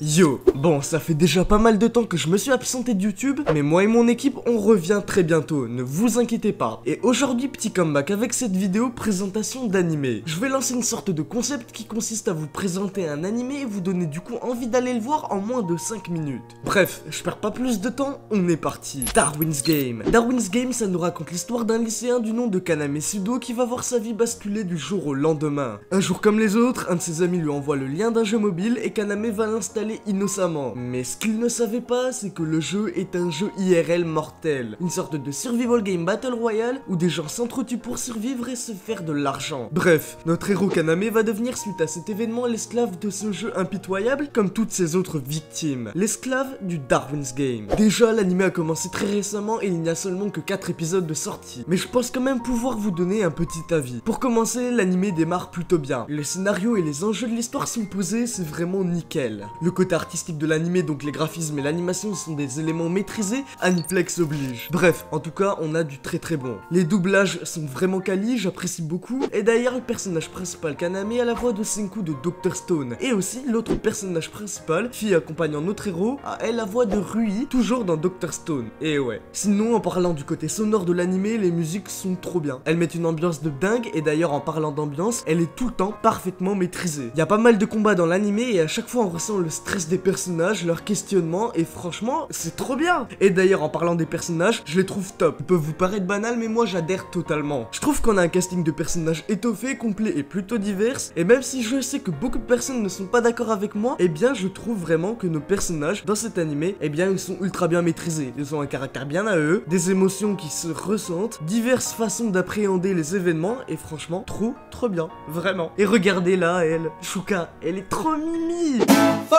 Yo, bon, ça fait déjà pas mal de temps que je me suis absenté de YouTube, mais moi et mon équipe, on revient très bientôt, ne vous inquiétez pas. Et aujourd'hui, petit comeback avec cette vidéo présentation d'animé. Je vais lancer une sorte de concept qui consiste à vous présenter un animé et vous donner du coup envie d'aller le voir en moins de 5 minutes. Bref, je perds pas plus de temps, on est parti. Darwin's Game. Darwin's Game, ça nous raconte l'histoire d'un lycéen du nom de Kaname Sudo qui va voir sa vie basculer du jour au lendemain. Un jour comme les autres, un de ses amis lui envoie le lien d'un jeu mobile et Kaname va l'installer innocemment. Mais ce qu'il ne savait pas, c'est que le jeu est un jeu IRL mortel. Une sorte de survival game battle royale où des gens s'entretuent pour survivre et se faire de l'argent. Bref, notre héros Kaname va devenir suite à cet événement l'esclave de ce jeu impitoyable comme toutes ses autres victimes. L'esclave du Darwin's Game. Déjà, l'anime a commencé très récemment et il n'y a seulement que 4 épisodes de sortie. Mais je pense quand même pouvoir vous donner un petit avis. Pour commencer, l'anime démarre plutôt bien. Le scénario et les enjeux de l'histoire sont posés, c'est vraiment nickel. Le côté artistique de l'anime, donc les graphismes et l'animation sont des éléments maîtrisés, Aniplex oblige. Bref, en tout cas, on a du très bon. Les doublages sont vraiment quali, j'apprécie beaucoup. Et d'ailleurs, le personnage principal Kaname a la voix de Senku de Dr Stone. Et aussi, l'autre personnage principal, fille accompagnant notre héros, a elle la voix de Rui, toujours dans Dr Stone. Et ouais. Sinon, en parlant du côté sonore de l'anime, les musiques sont trop bien. Elles mettent une ambiance de dingue, et d'ailleurs, en parlant d'ambiance, elle est tout le temps parfaitement maîtrisée. Il y a pas mal de combats dans l'anime, et à chaque fois, on ressent le stress des personnages, leur questionnement, et franchement, c'est trop bien. Et d'ailleurs, en parlant des personnages, je les trouve top. Ils peuvent vous paraître banals, mais moi j'adhère totalement. Je trouve qu'on a un casting de personnages étoffé, complet et plutôt divers, et même si je sais que beaucoup de personnes ne sont pas d'accord avec moi, eh bien je trouve vraiment que nos personnages dans cet animé, eh bien ils sont ultra bien maîtrisés. Ils ont un caractère bien à eux, des émotions qui se ressentent, diverses façons d'appréhender les événements, et franchement, trop bien, vraiment. Et regardez là, elle, Shuka, elle est trop mimi. Faux.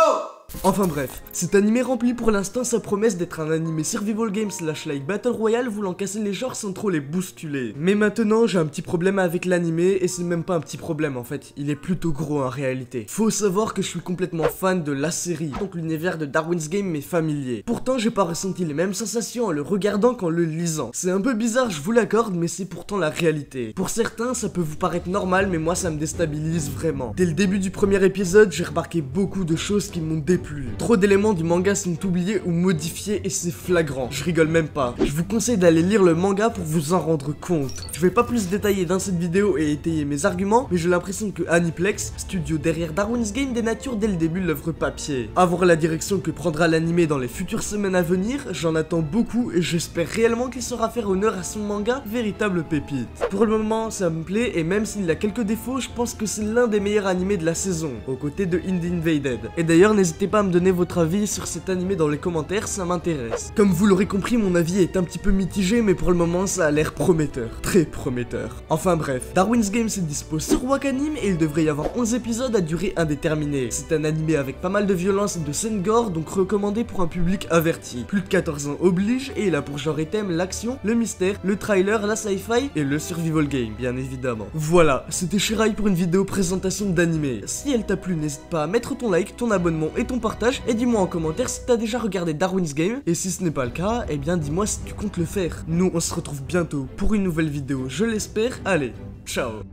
Enfin bref, cet animé remplit pour l'instant sa promesse d'être un animé survival game slash like battle royale voulant casser les genres sans trop les bousculer. Mais maintenant j'ai un petit problème avec l'animé et c'est même pas un petit problème en fait, il est plutôt gros en réalité. Faut savoir que je suis complètement fan de la série, donc l'univers de Darwin's Game m'est familier. Pourtant j'ai pas ressenti les mêmes sensations en le regardant qu'en le lisant. C'est un peu bizarre, je vous l'accorde, mais c'est pourtant la réalité. Pour certains ça peut vous paraître normal, mais moi ça me déstabilise vraiment. Dès le début du premier épisode, j'ai remarqué beaucoup de choses qui m'ont déplu. Trop d'éléments du manga sont oubliés ou modifiés et c'est flagrant, je rigole même pas. Je vous conseille d'aller lire le manga pour vous en rendre compte. Je vais pas plus détailler dans cette vidéo et étayer mes arguments, mais j'ai l'impression que Aniplex, studio derrière Darwin's Game, dénature dès le début l'œuvre papier. À voir la direction que prendra l'anime dans les futures semaines à venir, j'en attends beaucoup et j'espère réellement qu'il saura faire honneur à son manga, véritable pépite. Pour le moment, ça me plaît et même s'il a quelques défauts, je pense que c'est l'un des meilleurs animés de la saison, aux côtés de Indie Invaded. Et d'ailleurs, n'hésitez pas à me donner votre avis sur cet animé dans les commentaires, ça m'intéresse. Comme vous l'aurez compris, mon avis est un petit peu mitigé, mais pour le moment ça a l'air prometteur, très prometteur. Enfin bref, Darwin's Game c'est dispo sur Wakanim et il devrait y avoir 11 épisodes à durée indéterminée. C'est un animé avec pas mal de violence et de scènes gore, donc recommandé pour un public averti. Plus de 14 ans oblige et il a pour genre et thème l'action, le mystère, le trailer, la sci-fi et le survival game, bien évidemment. Voilà, c'était Shirai pour une vidéo présentation d'animé. Si elle t'a plu, n'hésite pas à mettre ton like, ton abonnement et ton partage, et dis-moi en commentaire si t'as déjà regardé Darwin's Game, et si ce n'est pas le cas, eh bien dis-moi si tu comptes le faire. Nous on se retrouve bientôt pour une nouvelle vidéo, je l'espère, allez, ciao.